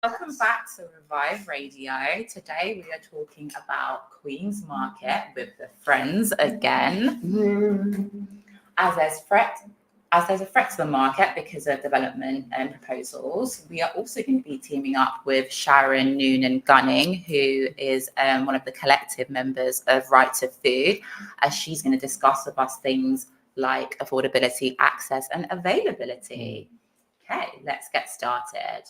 Welcome back to Revive Radio. Today we are talking about Queen's Market with the friends again. As there's a threat to the market because of development and proposals, we are also going to be teaming up with Sharon Noonan Gunning, who is one of the collective members of Right to Food, as she's going to discuss with us things like affordability, access, and availability. Okay, let's get started.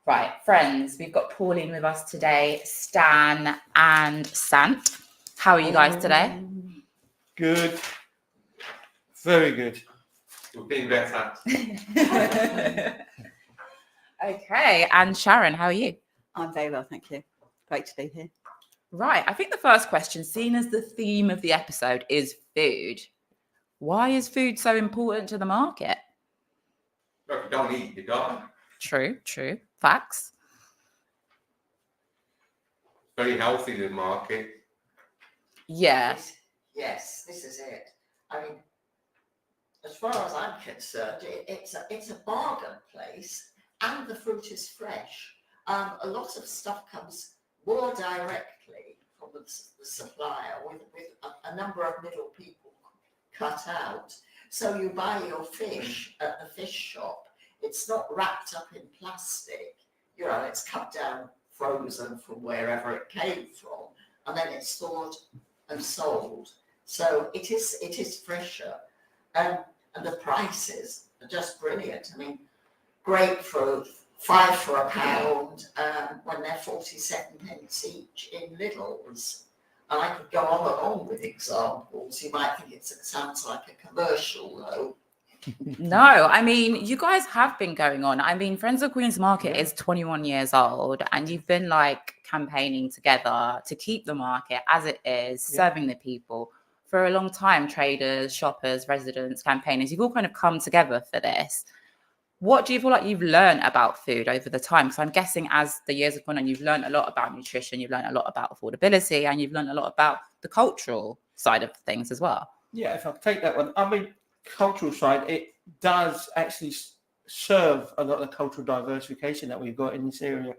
Right, friends, we've got Pauline with us today, Stan and Sant. How are you guys today? Good. Very good. You're being better. Okay, and Sharon, how are you? I'm very well, thank you. Great to be here. Right, I think the first question, seen as the theme of the episode, is food. Why is food so important to the market? Well, if you don't eat, you die. True. Facts. Very healthy, the market. Yeah. Yes, this is it. I mean, as far as I'm concerned, it's a bargain place, and the fruit is fresh. A lot of stuff comes more directly from the supplier, with a number of middle people cut out. So you buy your fish at the fish shop. It's not wrapped up in plastic. You know, it's cut down, frozen from wherever it came from, and then it's stored and sold. So it is fresher, and the prices are just brilliant. I mean, grapefruit, 5 for £1, when they're 47p each in Lidl's. And I could go on and on with examples. You might think it sounds like a commercial, though. No, I mean, you guys have been going on. I mean, Friends of Queen's Market is 21 years old, and you've been like campaigning together to keep the market as it is, serving the people for a long time. Traders, shoppers, residents, campaigners, you've all kind of come together for this. What do you feel like you've learned about food over the time? Because I'm guessing as the years have gone on, you've learned a lot about nutrition, you've learned a lot about affordability, and you've learned a lot about the cultural side of things as well. Yeah, if I take that one, I mean, cultural side, it does actually serve a lot of the cultural diversification that we've got in this area.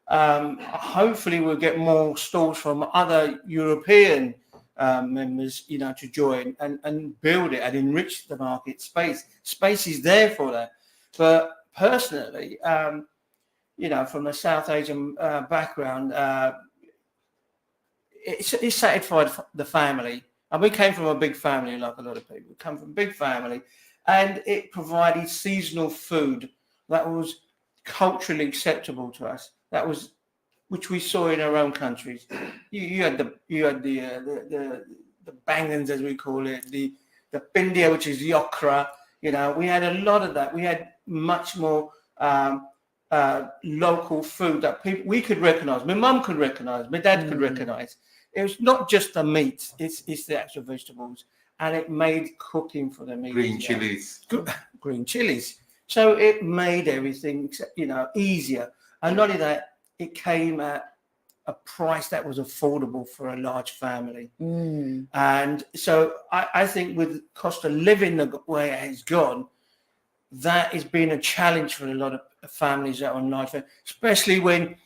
Hopefully we'll get more stalls from other European members, to join and build it and enrich the market space. Space is there for that. But personally, from a South Asian background, it satisfied the family. And we came from a big family, like a lot of people. We come from a big family, and it provided seasonal food that was culturally acceptable to us. That was, which we saw in our own countries. You had the bangans, as we call it, the bindia, which is the okra. We had a lot of that. We had much more local food that we could recognise. My mum could recognise. My dad could recognise. It was not just the meat, it's the actual vegetables. And it made cooking for them easier. Green chilies. So it made everything, easier. And not only that, it came at a price that was affordable for a large family. And so I think with cost of living the way it has gone, that has been a challenge for a lot of families that are on large families, especially when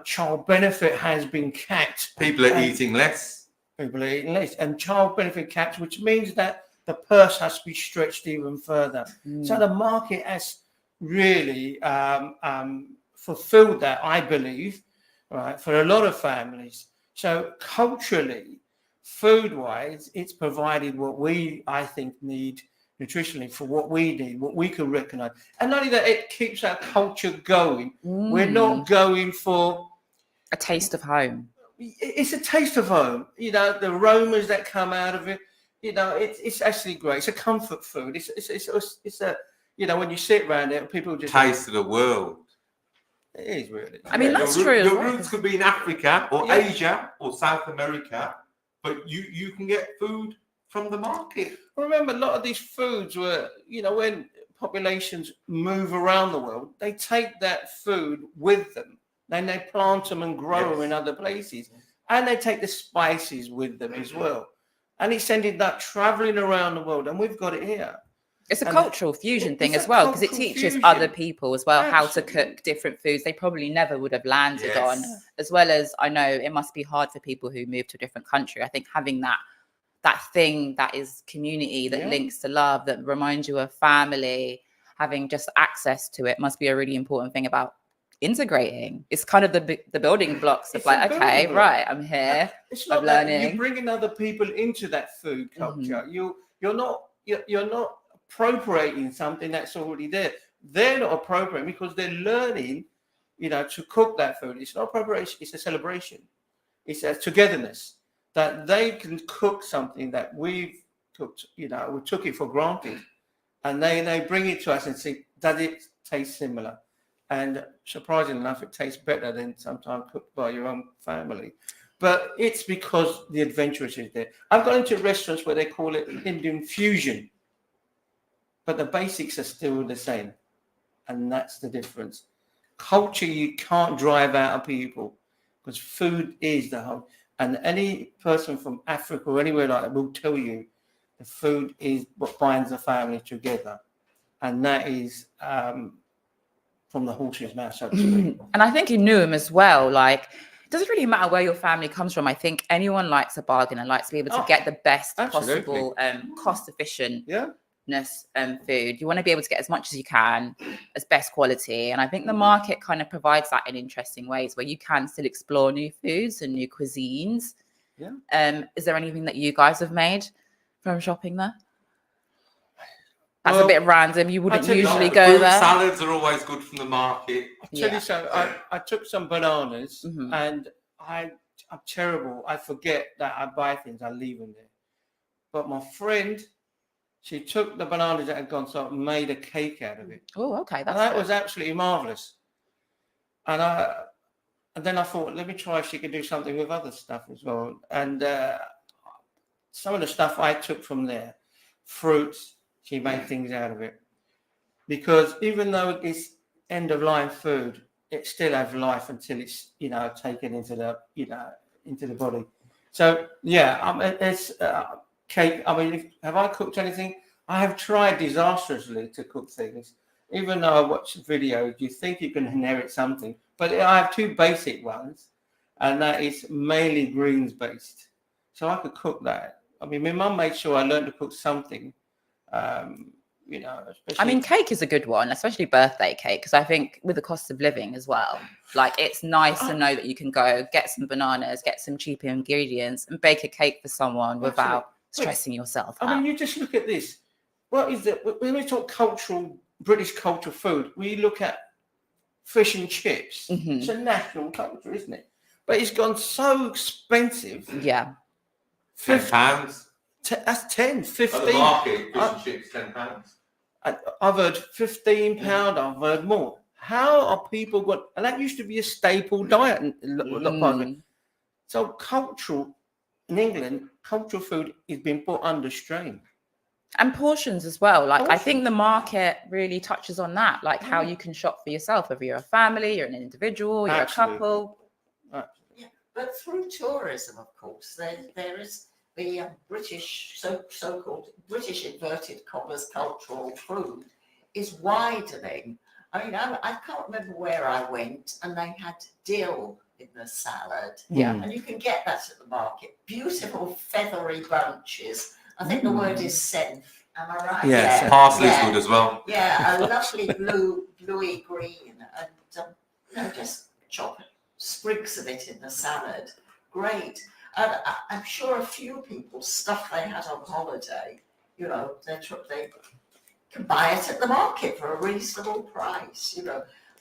child benefit has been capped. People are eating less. And child benefit caps, which means that the purse has to be stretched even further. So the market has really fulfilled that, I believe, right, for a lot of families. So culturally, food-wise, it's provided what I think, need nutritionally for what we need, what we can recognise. And not only that, it keeps our culture going. We're not going for a taste of home. It's a taste of home. The aromas that come out of it. It's actually great. It's a comfort food. It's when you sit around it, people just Taste of the world. It is really. I mean, Yeah, that's your true as Your well. roots could be in Africa or Yeah. Asia or South America, but you can get food from the market. Remember, a lot of these foods were, when populations move around the world, they take that food with them. Then they plant them and grow them in other places. And they take the spices with them as well. And it's ended up traveling around the world. And we've got it here. It's a And cultural fusion thing it's as a well, because it cultural teaches fusion. other people as well how to Absolutely. cook different foods they probably never would have landed Yes. on. As well as, I know it must be hard for people who move to a different country. I think having that thing that is community, that Yeah. links to love, that reminds you of family, having just access to it must be a really important thing about integrating. It's kind of the building blocks of It's like, a okay, building block. right, I'm here. It's I'm not that learning. you're bringing other people into that food culture. You're not appropriating something that's already there. They're not appropriating because they're learning, to cook that food. It's not appropriation. It's a celebration. It's a togetherness that they can cook something that we've cooked. We took it for granted, and they bring it to us and say, does it taste similar? And surprisingly enough, it tastes better than sometimes cooked by your own family. But it's because the adventurous is there. I've gone into restaurants where they call it Indian fusion, but the basics are still the same. And that's the difference. Culture, you can't drive out of people because food is the whole. And any person from Africa or anywhere like that will tell you the food is what binds the family together. And that is from the horse's mouth, so to speak. And I think in Newham as well, like, it doesn't really matter where your family comes from. I think anyone likes a bargain and likes to be able to get the best possible cost efficient food. You want to be able to get as much as you can, as best quality. And I think the market kind of provides that in interesting ways where you can still explore new foods and new cuisines. Yeah. Is there anything that you guys have made from shopping there? That's a bit random. You wouldn't usually go Fruit there. salads are always good from the market. I'll tell you so. I took some bananas and I'm terrible. I forget that I buy things. I leave them there. But my friend, she took the bananas that had gone, so made a cake out of it. Oh, okay. That was absolutely marvelous. And then I thought, let me try if she could do something with other stuff as well. And some of the stuff I took from there, fruits, she made things out of it. Because even though it's end of life food, it still has life until it's taken into the body. So it's cake. I mean, have I cooked anything? I have tried disastrously to cook things. Even though I watch videos, you think you can inherit something. But I have two basic ones, and that is mainly greens based. So I could cook that. I mean, my mum made sure I learned to cook something. I mean, cake is a good one, especially birthday cake, because I think with the cost of living as well, like it's nice to know that you can go get some bananas, get some cheap ingredients, and bake a cake for someone without stressing yourself out. I mean, you just look at this. What is it? When we talk British cultural food, we look at fish and chips. It's a national culture, isn't it? But it's gone so expensive. Yeah. £10. That's 10, 15. At the market, fish and chips, £10. I've heard £15. I've heard more. How are people got? And that used to be a staple diet. So cultural in England, cultural food is being put under strain. And portions as well. Like I think the market really touches on that, like how you can shop for yourself, whether you're a family, you're an individual, you're a couple. Yeah, but through tourism, of course, there is the British, so-called British inverted commas cultural food is widening. I mean, I can't remember where I went, and they had dill in the salad. Yeah. And you can get that at the market. Beautiful feathery bunches. I think the word is senf. Am I right? Yes. Yeah. Parsley's good as well. Yeah, a lovely bluey green, and just chop sprigs of it in the salad. Great. And I'm sure a few people, stuff they had on holiday, they can buy it at the market for a reasonable price.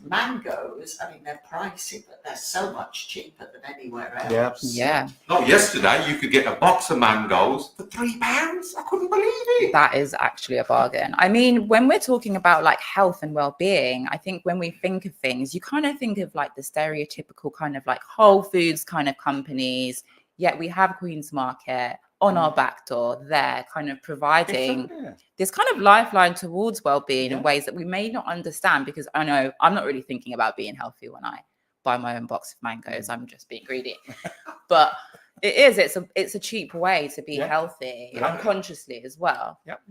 mangoes, I mean, they're pricey, but they're so much cheaper than anywhere else. Yeah. Yeah, Not yesterday, you could get a box of mangoes for £3. I couldn't believe it. that is actually a bargain. I mean, when we're talking about like health and well-being, I think when we think of things, you kind of think of like the stereotypical kind of like Whole Foods kind of companies, yet we have Queen's Market on our back door there, kind of providing this kind of lifeline towards well-being in ways that we may not understand, because I know I'm not really thinking about being healthy when I buy my own box of mangoes. I'm just being greedy. But it's a cheap way to be healthy unconsciously as well. Yep.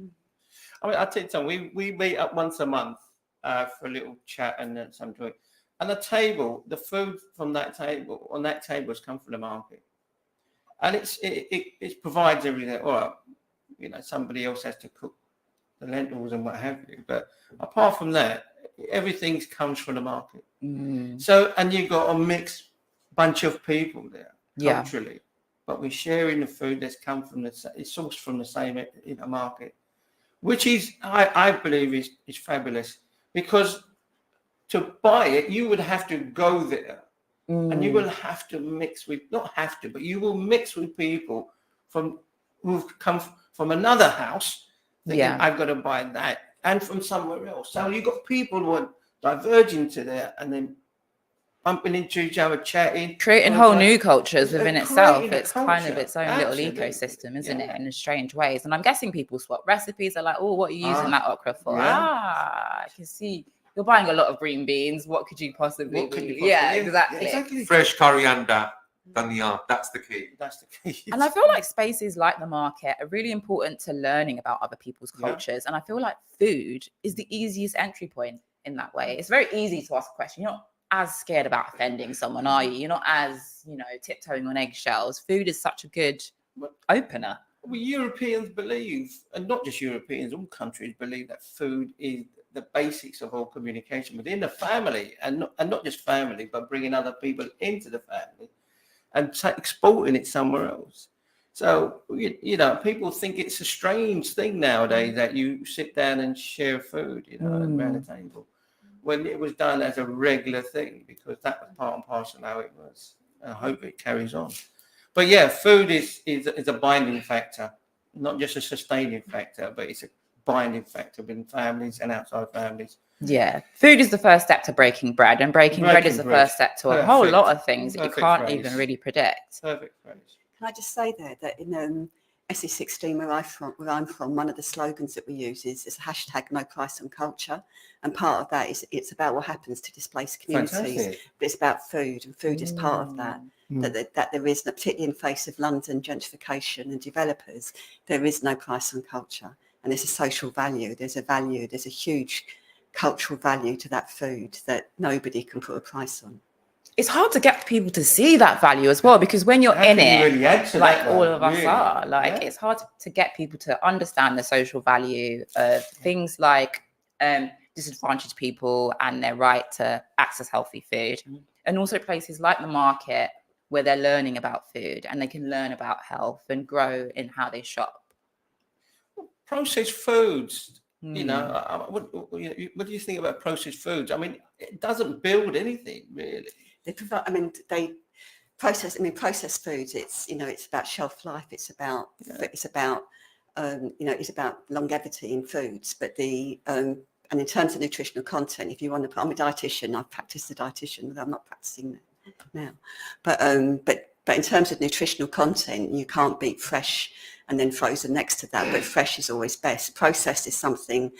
I mean, I'll tell you something. We meet up once a month for a little chat and some drink. And the food from that table, on that table has come from the market. And it provides everything. All right, you know, somebody else has to cook the lentils and what have you. But apart from that, everything comes from the market. So, and you've got a mixed bunch of people there culturally, but we're sharing the food that's come from it's sourced from the same market, which is I believe is fabulous, because to buy it you would have to go there. And you will have to mix with, not have to, but you will mix with people who've come from another house thinking, I've got to buy that, and from somewhere else. So you've got people who are diverging to there and then bumping into each other, chatting. Creating whole new cultures within itself. It's kind of culture. its own little ecosystem, isn't it, in strange ways. And I'm guessing people swap recipes. They're like, oh, what are you using that okra for? I can see. You're buying a lot of green beans. What could you possibly be? Yeah, exactly. Fresh coriander, dhania, that's the key. That's the key. And I feel like spaces like the market are really important to learning about other people's cultures. And I feel like food is the easiest entry point in that way. It's very easy to ask a question. You're not as scared about offending someone, are you? You're not as, tiptoeing on eggshells. Food is such a good opener. Well, Europeans believe, and not just Europeans, all countries believe that food is the basics of all communication within the family, and not just family, but bringing other people into the family and exporting it somewhere else. So, people think it's a strange thing nowadays that you sit down and share food, around the table, when it was done as a regular thing, because that was part and parcel of how it was. I hope it carries on. But yeah, food is a binding factor, not just a sustaining factor, but it's a binding factor within families and outside families. Yeah, food is the first step to breaking bread, and breaking bread is the first step to a whole lot of things that you can't even really predict. Perfect phrase. Can I just say there that in SE16, where I'm from, one of the slogans that we use is hashtag no price on culture, and part of that is it's about what happens to displaced communities. Fantastic. But it's about food, and food is part of that. That there is, particularly in the face of London gentrification and developers, there is no price on culture, and there's a social value. There's a huge cultural value to that food that nobody can put a price on. It's hard to get people to see that value as well, because when you're in it, really like all of us are, it's hard to get people to understand the social value of things like disadvantaged people and their right to access healthy food, and also places like the market where they're learning about food and they can learn about health and grow in how they shop. Processed foods, what do you think about processed foods? I mean, it doesn't build anything really. Processed foods. It's about shelf life. It's about longevity in foods. But and in terms of nutritional content, if you want to, I'm a dietitian. I've practiced the dietitian, but I'm not practicing now. But in terms of nutritional content, you can't beat fresh and then frozen next to that. But fresh is always best. Processed is something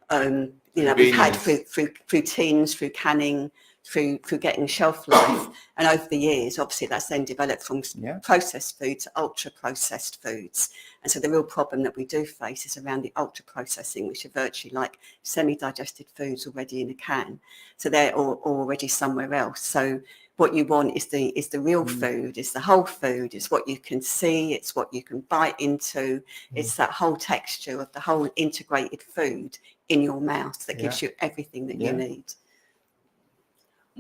we've had through tins, through canning, through getting shelf life, and over the years, obviously, that's then developed from processed food to ultra processed foods. And so the real problem that we do face is around the ultra processing, which are virtually like semi-digested foods already in a can. So they're already somewhere else. So what you want is the real food, is the whole food, is what you can see, it's what you can bite into, it's that whole texture of the whole integrated food in your mouth that gives you everything that you need.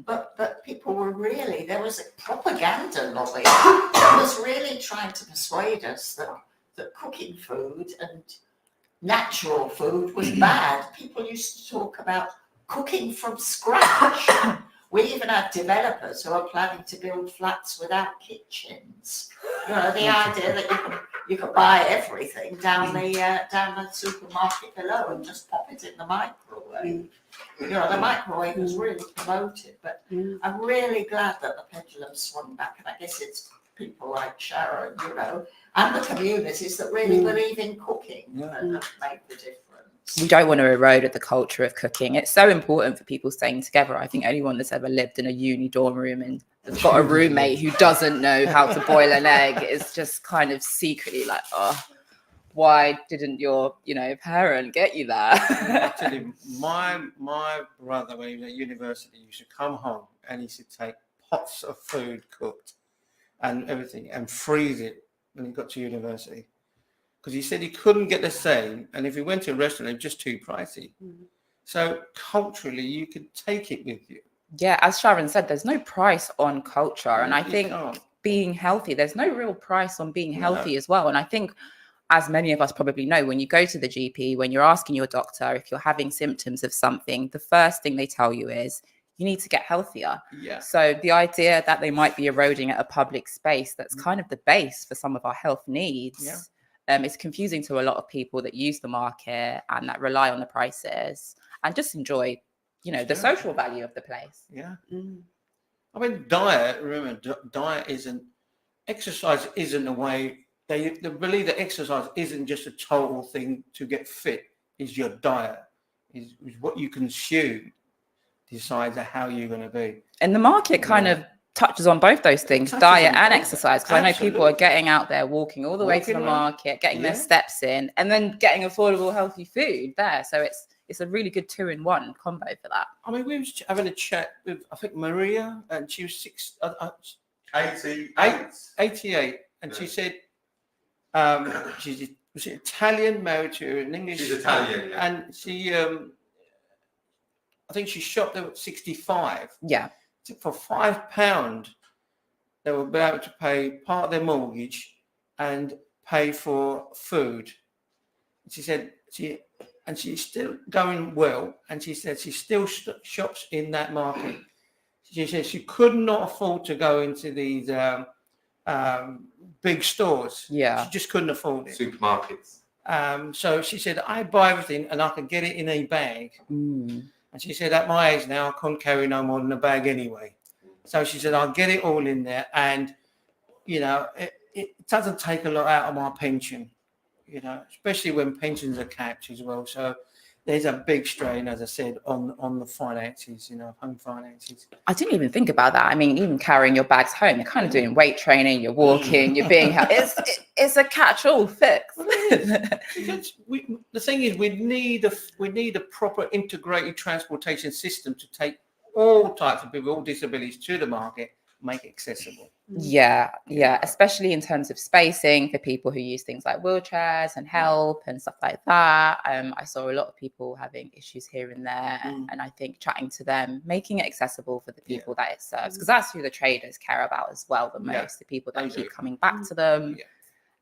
But people were really, there was a propaganda lobby that was really trying to persuade us that cooking food and natural food was bad. People used to talk about cooking from scratch. We even have developers who are planning to build flats without kitchens. You know, the idea that you can buy everything down the supermarket below and just pop it in the microwave. You know, the microwave is really promoted, but I'm really glad that the pendulum swung back, and I guess it's people like Sharon, you know, and the communities that really believe in cooking that have made the difference. We don't want to erode at the culture of cooking. It's so important for people staying together. I think anyone that's ever lived in a uni dorm room and has got a roommate who doesn't know how to boil an egg is just kind of secretly like, oh, why didn't your, parent get you that? I tell you, my brother, when he was at university, used to come home and he used to take pots of food cooked and everything and freeze it when he got to university. Because he said he couldn't get the same, and if he went to a restaurant, it was just too pricey. So culturally, you could take it with you. Yeah, as Sharon said, there's no price on culture, and I think being healthy, there's no real price on being healthy as well. And I think, as many of us probably know, when you go to the GP, when you're asking your doctor if you're having symptoms of something, the first thing they tell you is you need to get healthier. Yeah. So the idea that they might be eroding at a public space, that's kind of the base for some of our health needs. Yeah. It's confusing to a lot of people that use the market and that rely on the prices and just enjoy, the social value of the place. Yeah. I mean, diet exercise isn't a way, they believe that exercise isn't just a total thing to get fit, is your diet, is what you consume decides how you're going to be. And the market kind of touches on both those things, diet and exercise, because I know people are getting out there, walking all the way to the market, getting their steps in, and then getting affordable, healthy food there. So it's a really good 2-in-1 combo for that. I mean, we were having a chat with, I think, Maria, and she was 88, and she said she's Italian, married to an English. She's Italian, yeah. And she, I think she shopped there at 65. Yeah. For £5, they will be able to pay part of their mortgage and pay for food. She said she's still going well, and she said she still shops in that market. She said she could not afford to go into these big stores. Yeah, she just couldn't afford it. Supermarkets. So she said, I buy everything and I can get it in a bag. And she said, at my age now, I can't carry no more than a bag anyway. So she said, I'll get it all in there. And, it doesn't take a lot out of my pension, especially when pensions are capped as well. So there's a big strain, as I said, on the finances, home finances. I didn't even think about that. I mean, even carrying your bags home, you're kind of doing weight training, you're walking, you're being healthy. It's a catch-all fix. Because the thing is, we need a proper integrated transportation system to take all types of people, all disabilities to the market, make it accessible. Yeah, especially in terms of spacing for people who use things like wheelchairs and help and stuff like that. I saw a lot of people having issues here and there, and I think chatting to them, making it accessible for the people that it serves, because that's who the traders care about as well the most, the people that keep coming back to them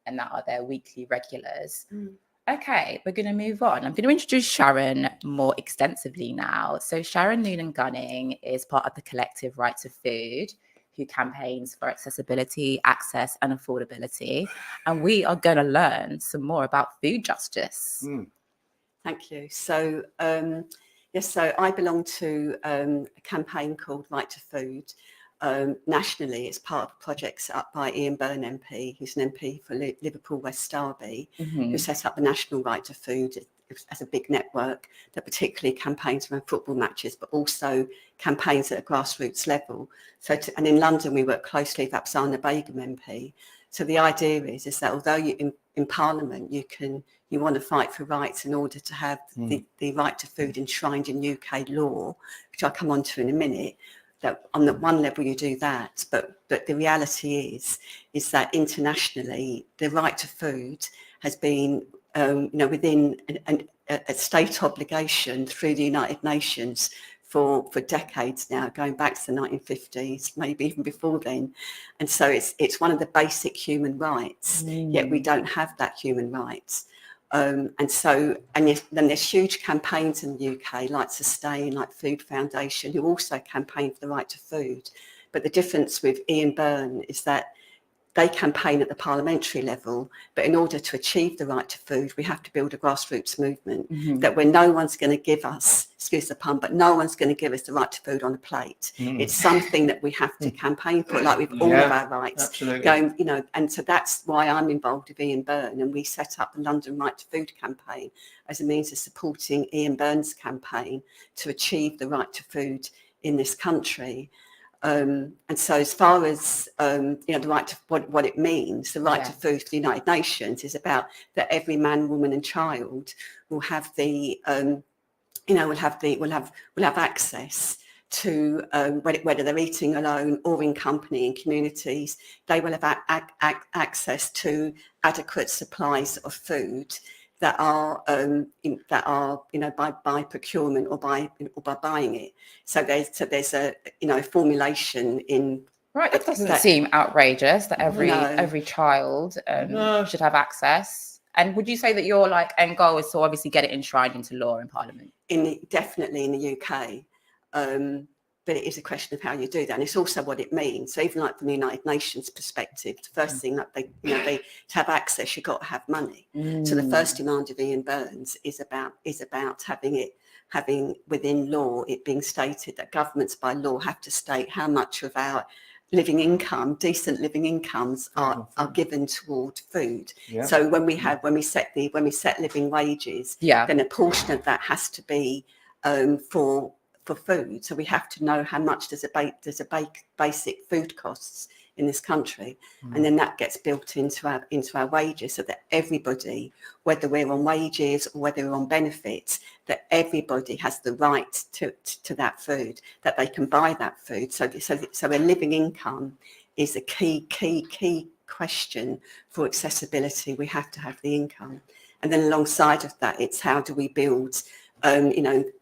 and that are their weekly regulars. Okay, we're going to move on. I'm going to introduce Sharon more extensively now. So Sharon Noonan Gunning is part of the collective Right to Food, who campaigns for accessibility, access, and affordability. And we are going to learn some more about food justice. Thank you. So, so I belong to a campaign called Right to Food. Nationally, it's part of a project set up by Ian Byrne MP, who's an MP for Liverpool West Derby, who set up the National Right to Food as a big network that particularly campaigns around football matches, but also campaigns at a grassroots level. And in London, we work closely with Absana Begum MP. So the idea is that although you in Parliament, you want to fight for rights in order to have the right to food enshrined in UK law, which I'll come on to in a minute. That on the one level you do that, but the reality is that internationally the right to food has been within a state obligation through the United Nations for decades now, going back to the 1950s, maybe even before then. And so it's one of the basic human rights, yet we don't have that human rights. Then there's huge campaigns in the UK, like Sustain, like Food Foundation, who also campaign for the right to food. But the difference with Ian Byrne is that they campaign at the parliamentary level, but in order to achieve the right to food, we have to build a grassroots movement that where no one's going to give us, excuse the pun, but no one's going to give us the right to food on a plate. It's something that we have to campaign for, like with all of our rights. Absolutely. Going, you know, and so that's why I'm involved with Ian Byrne, and we set up the London Right to Food campaign as a means of supporting Ian Byrne's campaign to achieve the right to food in this country. And so as far as, the right to what it means, the right to food for the United Nations is about that every man, woman and child will have the, will have access to, whether they're eating alone or in company in communities, they will have access to adequate supplies of food that are by procurement or by buying it. So there's a formulation in. Right, that doesn't seem outrageous that every child should have access. And would you say that your end goal is to obviously get it enshrined into law in Parliament? Definitely in the UK. But it is a question of how you do that, and it's also what it means. So even from the United Nations perspective, the first thing that they to have access, you've got to have money. So the first demand of Ian Byrne's is about having within law it being stated that governments by law have to state how much of our living income, decent living incomes, are given toward food. Yeah. So when we set living wages, then a portion of that has to be for food. So we have to know how much there's a basic food costs in this country, and then that gets built into our wages, so that everybody, whether we're on wages or whether we're on benefits, that everybody has the right to that food, that they can buy that food. So a living income is a key question for accessibility. We have to have the income, and then alongside of that, it's how do we build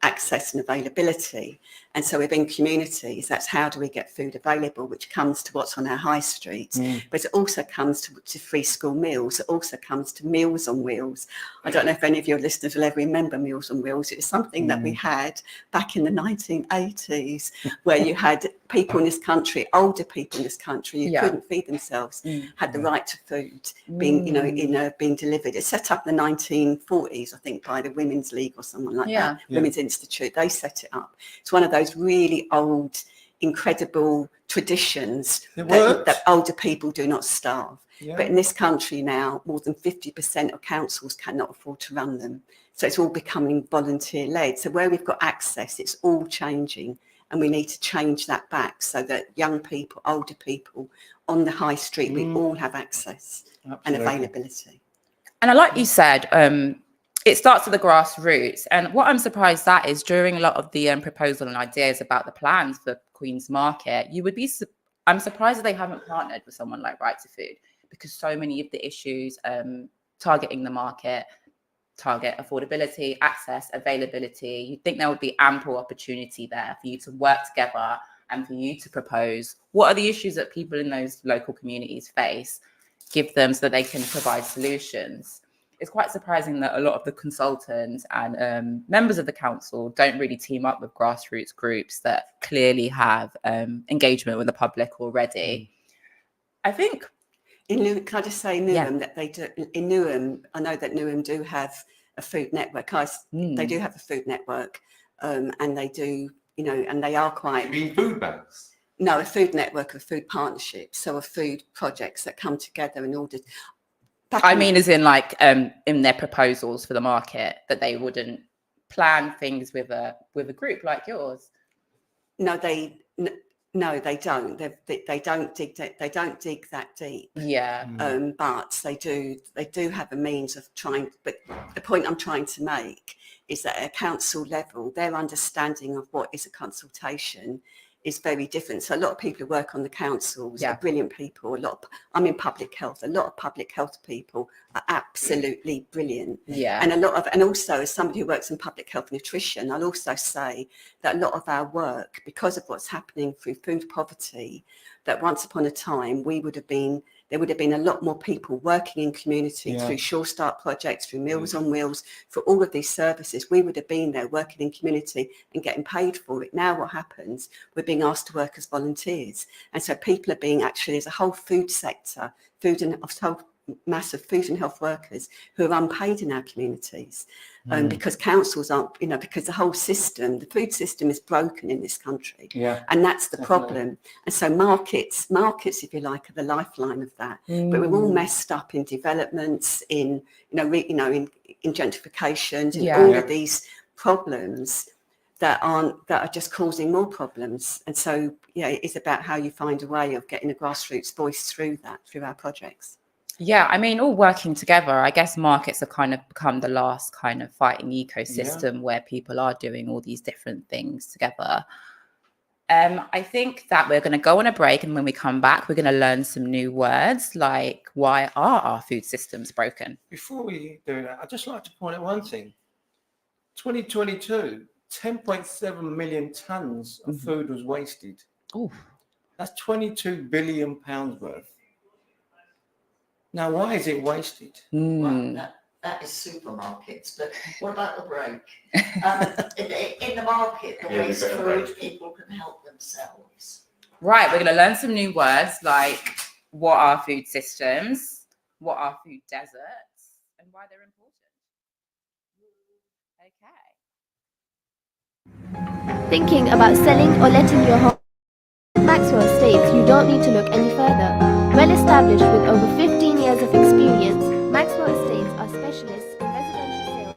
access and availability. And so within communities, that's how do we get food available, which comes to what's on our high streets, but it also comes to free school meals. It also comes to Meals on Wheels. I don't know if any of your listeners will ever remember Meals on Wheels. It was something that we had back in the 1980s, where you had people in this country, older people in this country who couldn't feed themselves, had the right to food being delivered. It's set up in the 1940s, I think, by the Women's League or someone like that, Women's Institute. They set it up. It's one of those really old, incredible traditions that older people do not starve. Yeah. But in this country now, more than 50% of councils cannot afford to run them. So it's all becoming volunteer-led. So where we've got access, it's all changing. And we need to change that back so that young people, older people on the high street, we all have access and availability. And like you said, it starts at the grassroots. And what I'm surprised at is during a lot of the proposal and ideas about the plans for Queen's Market, I'm surprised that they haven't partnered with someone like Right to Food, because so many of the issues targeting the market target affordability, access, availability. You'd think there would be ample opportunity there for you to work together and for you to propose what are the issues that people in those local communities face, give them so that they can provide solutions. It's quite surprising that a lot of the consultants and members of the council don't really team up with grassroots groups that clearly have engagement with the public already. I think can I just say Newham that they do in Newham? I know that Newham do have a food network. They do have a food network, and they do, and they are quite. You mean food banks? No, a food network of food partnerships, so of food projects that come together in order. As in in their proposals for the market, that they wouldn't plan things with a group like yours. No, they don't. They don't dig that deep. Yeah. But they do have a means of trying. But the point I'm trying to make is that at a council level, their understanding of what is a consultation is very different. So a lot of people who work on the councils are brilliant people. I'm in public health. A lot of public health people are absolutely brilliant. Yeah. And also as somebody who works in public health nutrition, I'll also say that a lot of our work, because of what's happening through food poverty, that once upon a time there there would have been a lot more people working in community through Sure Start projects, through Meals on Wheels, for all of these services. We would have been there working in community and getting paid for it. Now what happens, we're being asked to work as volunteers. And so people are being actually, as a whole food sector, whole mass of food and health workers who are unpaid in our communities, because councils aren't, because the whole system, the food system is broken in this country, and that's the problem. And so markets, if you like, are the lifeline of that. But we're all messed up in developments, in in gentrifications, in all of these problems that are just causing more problems. And so it's about how you find a way of getting a grassroots voice through our projects. Yeah, I mean, all working together. I guess markets have kind of become the last kind of fighting ecosystem where people are doing all these different things together. I think that we're going to go on a break, and when we come back, we're going to learn some new words, like why are our food systems broken? Before we do that, I'd just like to point out one thing. 2022, 10.7 million tons of food was wasted. Oh, that's 22 billion pounds worth. Now, why is it wasted? Well, that is supermarkets, but what about the break? In the market, the waste food, people can help themselves. Right, we're going to learn some new words, like what are food systems, what are food deserts, and why they're important. Okay. Thinking about selling or letting your home? Maxwell states you don't need to look any further. Well established with over 15 years of experience, Maxwell Estates are specialists in residential sales.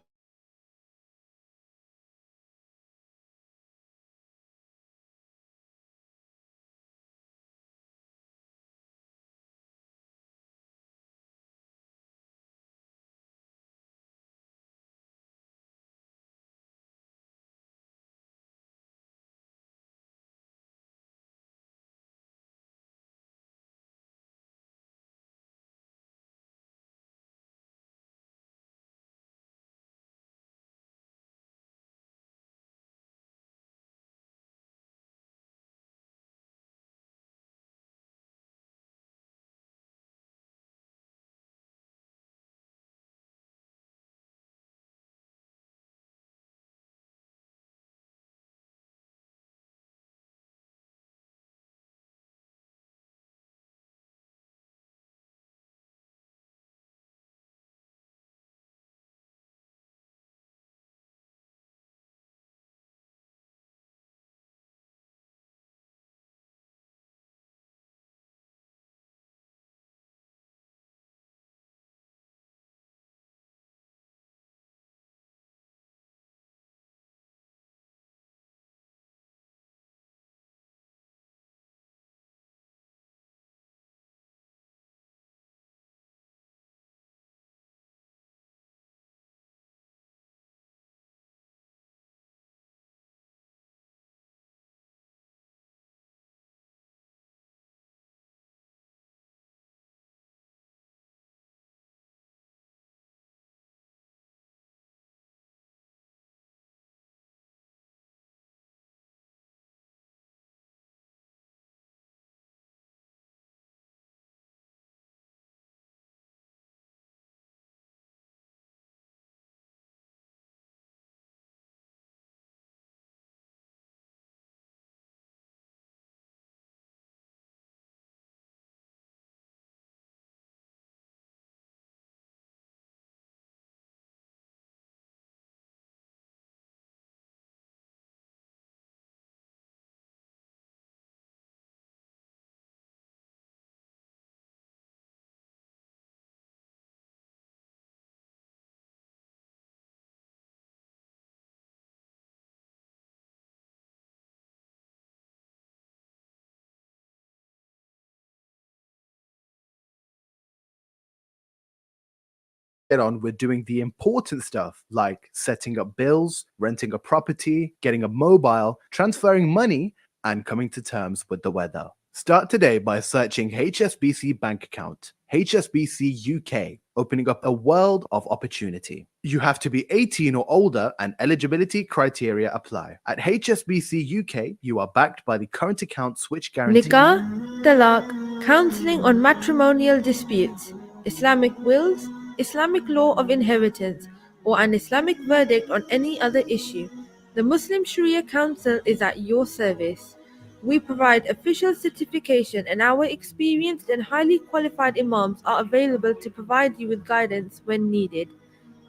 Get on with doing the important stuff like setting up bills, renting a property, getting a mobile, transferring money, and coming to terms with the weather. Start today by searching HSBC bank account, HSBC UK, opening up a world of opportunity. You have to be 18 or older and eligibility criteria apply. At HSBC UK, you are backed by the current account switch guarantee. Nikah, talaq, counseling on matrimonial disputes, Islamic wills, Islamic law of inheritance, or an Islamic verdict on any other issue. The Muslim Sharia Council is at your service. We provide official certification, and our experienced and highly qualified imams are available to provide you with guidance when needed.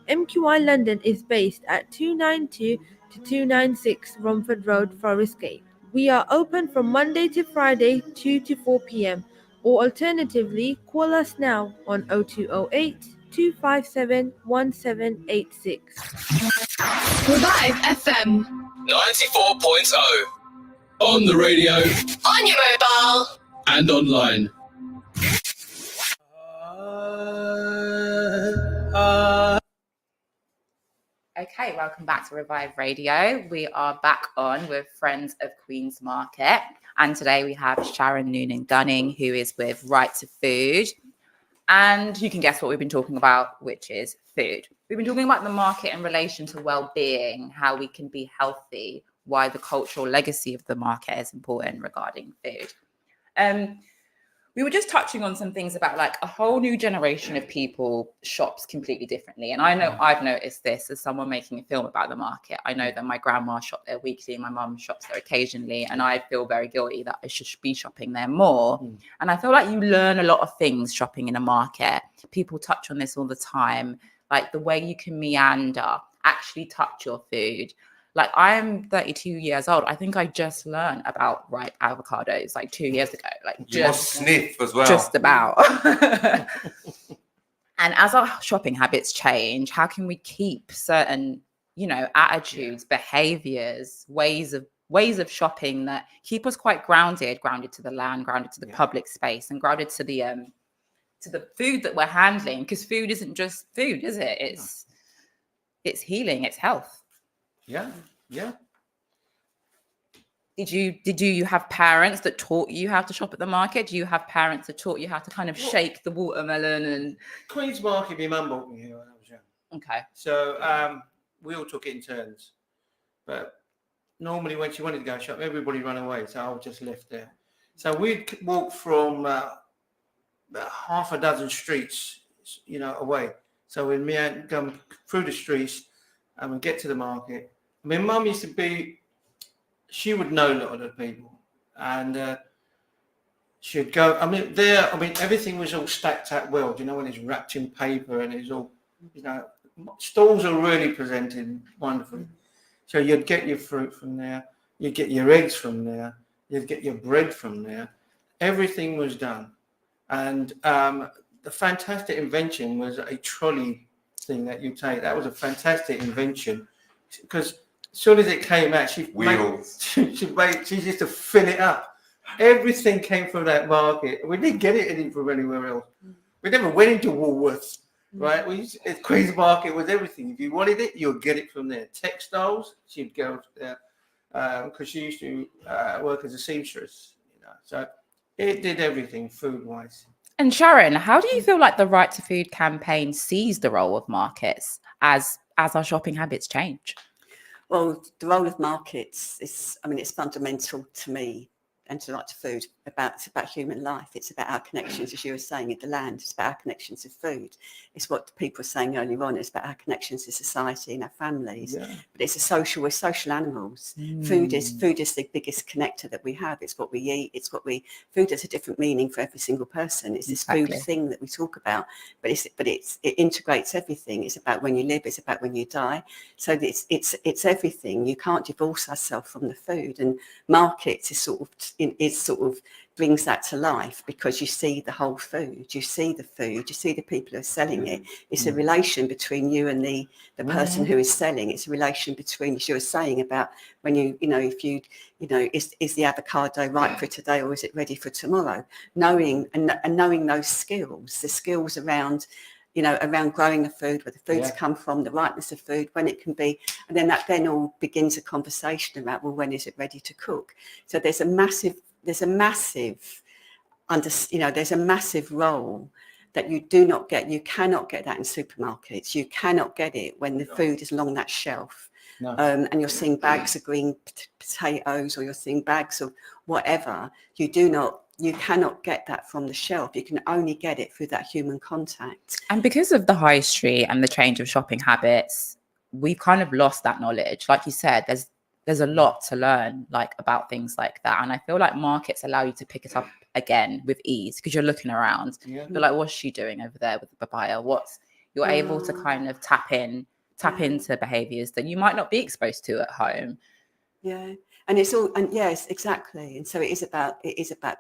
MQI London is based at 292 to 296 Romford Road, Forest Gate. We are open from Monday to Friday, 2 to 4 p.m. or alternatively, call us now on 0208 257 1786. Revive FM 94.0 on the radio, on your mobile, and online. Okay, welcome back to Revive Radio. We are back on with Friends of Queen's Market. And today we have Sharon Noonan-Gunning, who is with Right to Food. And you can guess what we've been talking about, which is food. We've been talking about the market in relation to well-being, how we can be healthy, why the cultural legacy of the market is important regarding food. We were just touching on some things about like a whole new generation of people shops completely differently. And I know I've noticed this as someone making a film about the market. I know that my grandma shopped there weekly, my mum shops there occasionally, and I feel very guilty that I should be shopping there more. And I feel like you learn a lot of things shopping in a market. People touch on this all the time, like the way you can meander, actually touch your food. Like I am 32 years old. I think I just learned about ripe avocados like 2 years ago. Like You must sniff as well. just about. And as our shopping habits change, how can we keep certain, attitudes, behaviors, ways of shopping that keep us quite grounded to the land, grounded to the public space, and grounded to the food that we're handling? Because food isn't just food, is it? It's healing, it's health. Yeah. Did you have parents that taught you how to shop at the market? Do you have parents that taught you how to kind of shake the watermelon and Queen's Market, my mum bought me here when I was young. Okay. So we all took it in turns. But normally when she wanted to go shop, everybody ran away. So I was just left there. So we'd walk from about half a dozen streets, away. So we'd go through the streets and we'd get to the market. My mum used to she would know a lot of the people, and she'd go. Everything was all stacked out well. When it's wrapped in paper and it's all, stalls are really presented wonderfully. So you'd get your fruit from there, you'd get your eggs from there, you'd get your bread from there. Everything was done, and the fantastic invention was a trolley thing that you take. That was a fantastic invention because as soon as it came out, she used to fill it up. Everything came from that market. We didn't get it from anywhere else. We never went into Woolworths, right? Queen's Market was everything. If you wanted it, you'll get it from there. Textiles, she'd go there because she used to work as a seamstress. So it did everything food-wise. And Sharon, how do you feel like the Right to Food campaign sees the role of markets as our shopping habits change? Well, the role of markets is, it's fundamental to me and to Right to Food. It's about human life. It's about our connections, as you were saying, with the land. It's about our connections with food. It's what people were saying earlier on. It's about our connections to society and our families. Yeah. But we're social animals. Food is the biggest connector that we have. It's what we eat. Food has a different meaning for every single person. It's this food thing that we talk about, but it integrates everything. It's about when you live. It's about when you die. So it's everything. You can't divorce ourselves from the food. And markets is sort of brings that to life because you see the whole food, you see the food, you see the people who are selling it. It's a relation between you and the person who is selling. It's a relation between, as you were saying, about when is the avocado ripe for today or is it ready for tomorrow? Knowing those skills, the skills around growing the food, where the food's come from, the ripeness of food, when it can be, and then that all begins a conversation about, well, when is it ready to cook? So there's a massive role that you do not get. You cannot get that in supermarkets. You cannot get it when the food is along that shelf. No. And you're seeing bags of green potatoes, or you're seeing bags of whatever, you cannot get that from the shelf. You can only get it through that human contact. And because of the high street and the change of shopping habits, we've kind of lost that knowledge. Like you said, there's a lot to learn, like, about things like that. And I feel like markets allow you to pick it up again with ease, because you're looking around. Yeah. You're like, what's she doing over there with the papaya? You're able to kind of tap into behaviors that you might not be exposed to at home. Yeah. And it's all, and yes, exactly. And so it is about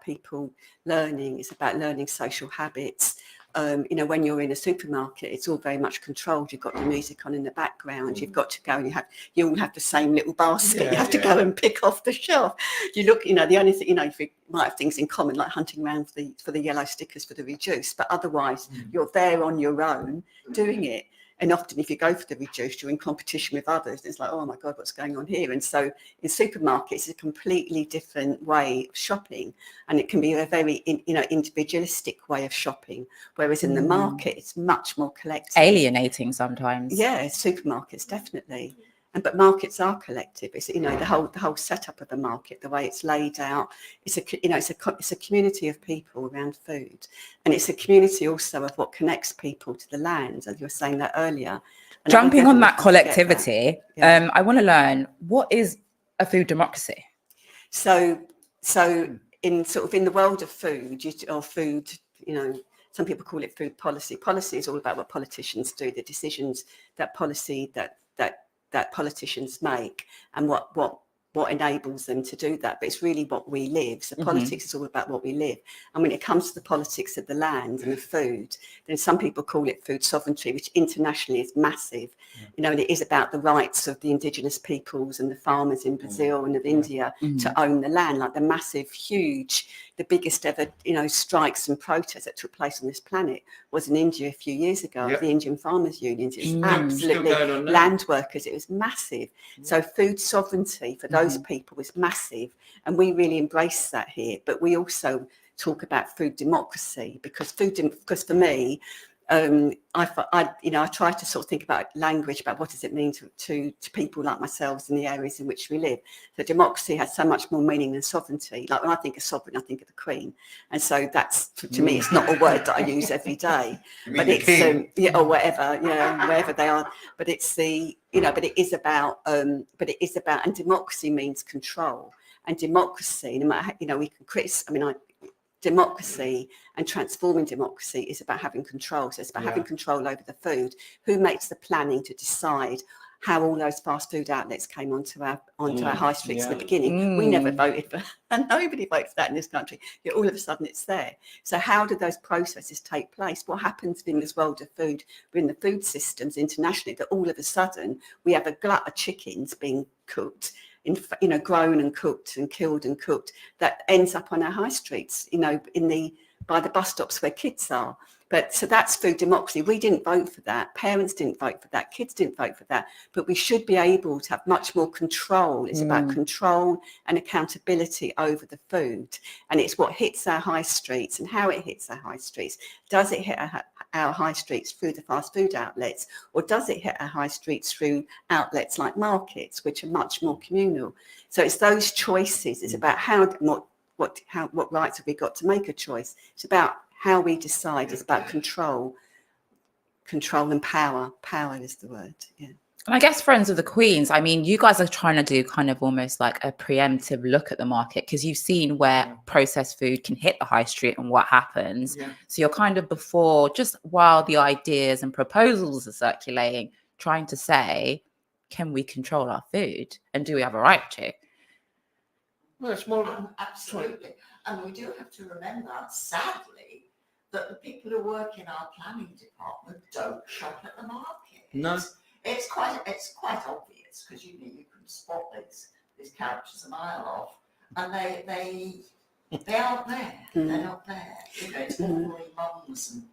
people learning. It's about learning social habits. When you're in a supermarket, it's all very much controlled. You've got your music on in the background. You've got to go, and you all have the same little basket. Yeah, you have to go and pick off the shelf. You look, the only thing, if you might have things in common, like hunting around for the yellow stickers for the reduce, but otherwise you're there on your own doing it. And often if you go for the reduced, you're in competition with others. It's like, oh my God, what's going on here? And so in supermarkets, it's a completely different way of shopping. And it can be a very, individualistic way of shopping. Whereas in the market, it's much more collective. Alienating sometimes. Yeah, supermarkets, definitely. But markets are collective. It's, the whole setup of the market, the way it's laid out. It's a community of people around food, and it's a community also of what connects people to the land, as you were saying that earlier. And Jumping on that forget collectivity, that. Yeah. I want to learn, what is a food democracy? So in the world of food, some people call it food policy. Policy is all about what politicians do, the decisions that politicians make, and what enables them to do that. But it's really what we live. So politics is all about what we live. And when it comes to the politics of the land and the food, then some people call it food sovereignty, which internationally is massive. And it is about the rights of the indigenous peoples and the farmers in Brazil and of India to own the land, like the massive, huge, the biggest ever, strikes and protests that took place on this planet was in India a few years ago, the Indian Farmers Unions. It was absolutely land workers. It was massive. So food sovereignty for those people was massive. And we really embrace that here. But we also talk about food democracy, because for me, I try to sort of think about language, about what does it mean to people like myself in the areas in which we live. So democracy has so much more meaning than sovereignty. Like when I think of sovereign, I think of the Queen, and so that's, to me, it's not a word that I use every day. But it's or whatever, wherever they are. But it's but it is about, and democracy means control. And democracy, no matter, we can criticize. Democracy and transforming democracy is about having control. So it's about having control over the food. Who makes the planning to decide how all those fast food outlets came onto our high streets in the beginning? We never voted for, and nobody voted for that in this country. Yet all of a sudden it's there. So how do those processes take place? What happens in this world of food, in the food systems internationally, that all of a sudden we have a glut of chickens being cooked, grown and cooked and killed and cooked, that ends up on our high streets, by the bus stops where kids are. But so that's food democracy. We didn't vote for that. Parents didn't vote for that. Kids didn't vote for that. But we should be able to have much more control. It's about control and accountability over the food. And it's what hits our high streets and how it hits our high streets. Does it hit our high streets through the fast food outlets, or does it hit our high streets through outlets like markets, which are much more communal? So it's those choices. It's about what rights have we got to make a choice. It's about how we decide. It's about control and power. Power is the word. Yeah. And I guess Friends of the Queens, you guys are trying to do kind of almost like a preemptive look at the market, because you've seen where processed food can hit the high street and what happens. Yeah. So you're kind of before, just while the ideas and proposals are circulating, trying to say, can we control our food? And do we have a right to? Well, it's more absolutely. And we do have to remember, sadly, that the people who work in our planning department don't shop at the market. No. It's quite obvious, because you can spot these couches a mile off, and they aren't there. They're not there. It's ordinary mums and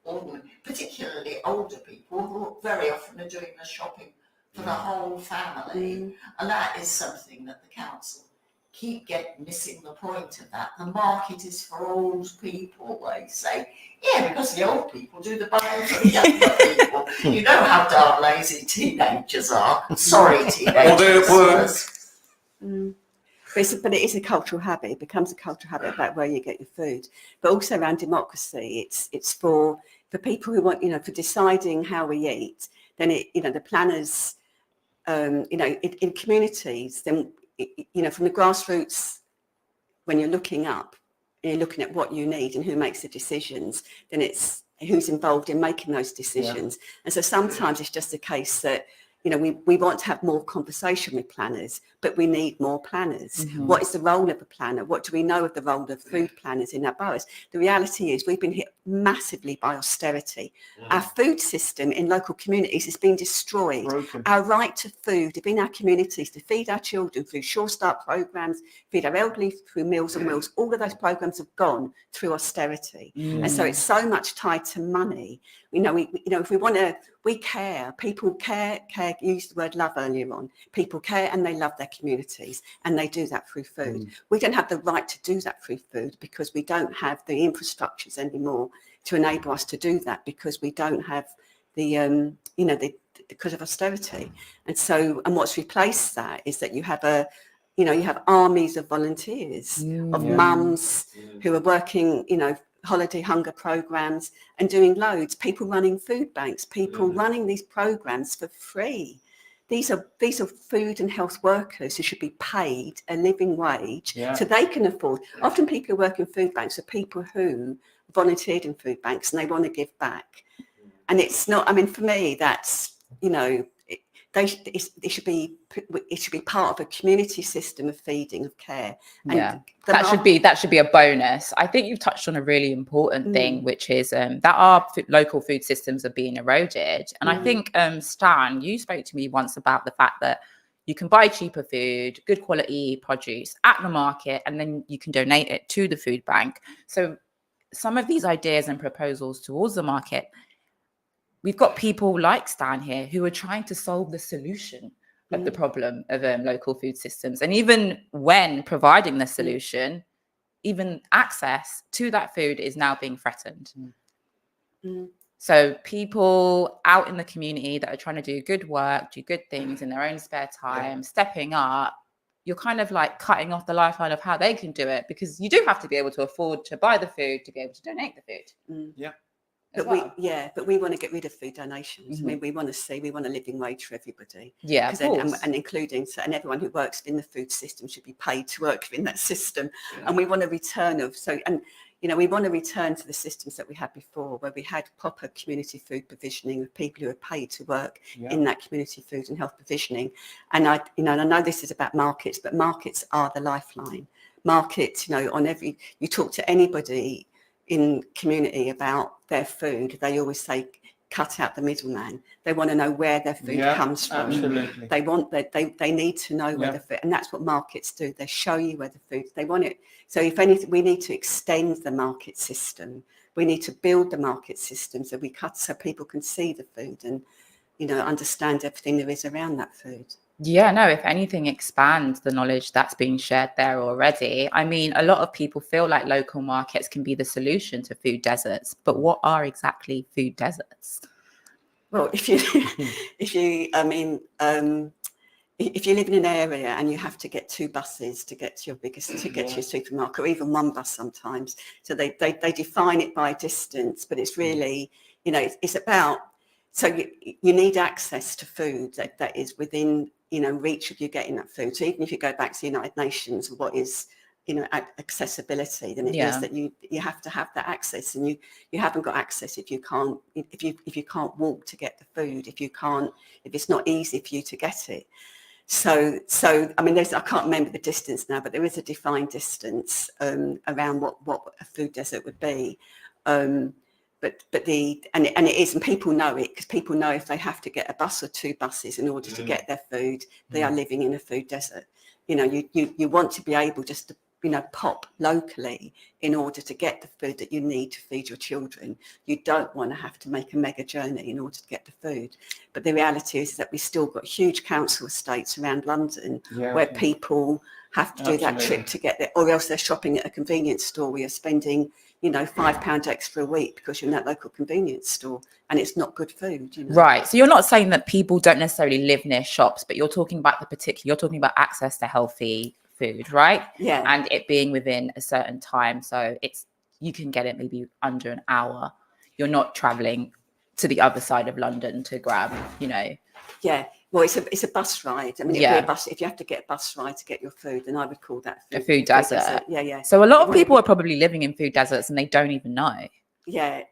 ordinary, particularly older people, who very often are doing the shopping for the whole family, and that is something that the council keep missing the point of that. The market is for old people, they say. Yeah, because the old people do the buying for the younger people. You know how darn lazy teenagers are. Sorry, teenagers. But it is a cultural habit. It becomes a cultural habit about where you get your food. But also around democracy, it's for people who want, for deciding how we eat. Then the planners, in communities, then from the grassroots, when you're looking up, and you're looking at what you need and who makes the decisions, then it's who's involved in making those decisions. Yeah. And so sometimes it's just a case that we want to have more conversation with planners, but we need more planners. Mm-hmm. What is the role of a planner? What do we know of the role of food planners in our boroughs? The reality is we've been hit massively by austerity. Yeah. Our food system in local communities has been destroyed. Broken. Our right to food in our communities, to feed our children through Sure Start programs, feed our elderly through Meals on Wheels, all of those programs have gone through austerity. Mm. And so it's so much tied to money. If we want to, we care. People care, use the word love earlier on. People care and they love their communities, and they do that through food. We don't have the right to do that through food because we don't have the infrastructures anymore to enable us to do that, because we don't have because of austerity. And what's replaced that is that you have you have armies of volunteers, of mums who are working, holiday hunger programs and doing loads, people running food banks, people running these programs for free. These are food and health workers who should be paid a living wage so they can afford. Often people who work in food banks are people who volunteered in food banks and they want to give back. And it's not, for me, that's, it should be part of a community system of feeding, of care. And that should be a bonus. I think you've touched on a really important thing, which is that our local food systems are being eroded. And I think, Stan, you spoke to me once about the fact that you can buy cheaper food, good quality produce at the market, and then you can donate it to the food bank. So some of these ideas and proposals towards the market, we've got people like Stan here who are trying to solve the solution of the problem of local food systems. And even when providing the solution, even access to that food is now being threatened. So people out in the community that are trying to do good work, do good things in their own spare time, stepping up, you're kind of like cutting off the lifeline of how they can do it, because you do have to be able to afford to buy the food to be able to donate the food. But we want to get rid of food donations. We want a living wage for everybody. Yeah, and including, and everyone who works in the food system should be paid to work in that system. And we want a return we want to return to the systems that we had before, where we had proper community food provisioning with people who are paid to work in that community food and health provisioning. And I know this is about markets, but markets are the lifeline. Markets, you talk to anybody in community about their food, they always say cut out the middleman. They want to know where their food comes from. Absolutely. They need to know where the food, and that's what markets do. They show you where the food, they want it. So if anything, we need to extend the market system. We need to build the market system so people can see the food and understand everything there is around that food. Yeah, no, if anything, expand the knowledge that's being shared there already. A lot of people feel like local markets can be the solution to food deserts, but what are exactly food deserts? Well, if you live in an area and you have to get 2 buses to get to your supermarket, or even 1 bus sometimes, so they define it by distance, but it's really, it's about, so you need access to food that is within reach of you getting that food. So even if you go back to the United Nations, what is accessibility, then it is that you have to have that access, and you haven't got access if you can't walk to get the food, if it's not easy for you to get it. So I can't remember the distance now, but there is a defined distance around what a food desert would be. But it is, and people know it, because people know if they have to get a bus or 2 buses in order to get their food, they are living in a food desert. You want to be able just to pop locally in order to get the food that you need to feed your children. You don't want to have to make a mega journey in order to get the food. But the reality is that we've still got huge council estates around London where people have to do that trip to get there, or else they're shopping at a convenience store where you're spending, £5 extra a week because you're in that local convenience store, and it's not good food. Right. So you're not saying that people don't necessarily live near shops, but you're talking about you're talking about access to healthy food, right? Yeah. And it being within a certain time. So you can get it maybe under an hour. You're not traveling to the other side of London to grab, Yeah. Well, it's a bus ride. I mean, it'd be a bus. If you have to get a bus ride to get your food, then I would call that a food desert. Yeah, yeah. So a lot of people are probably living in food deserts and they don't even know. Yeah.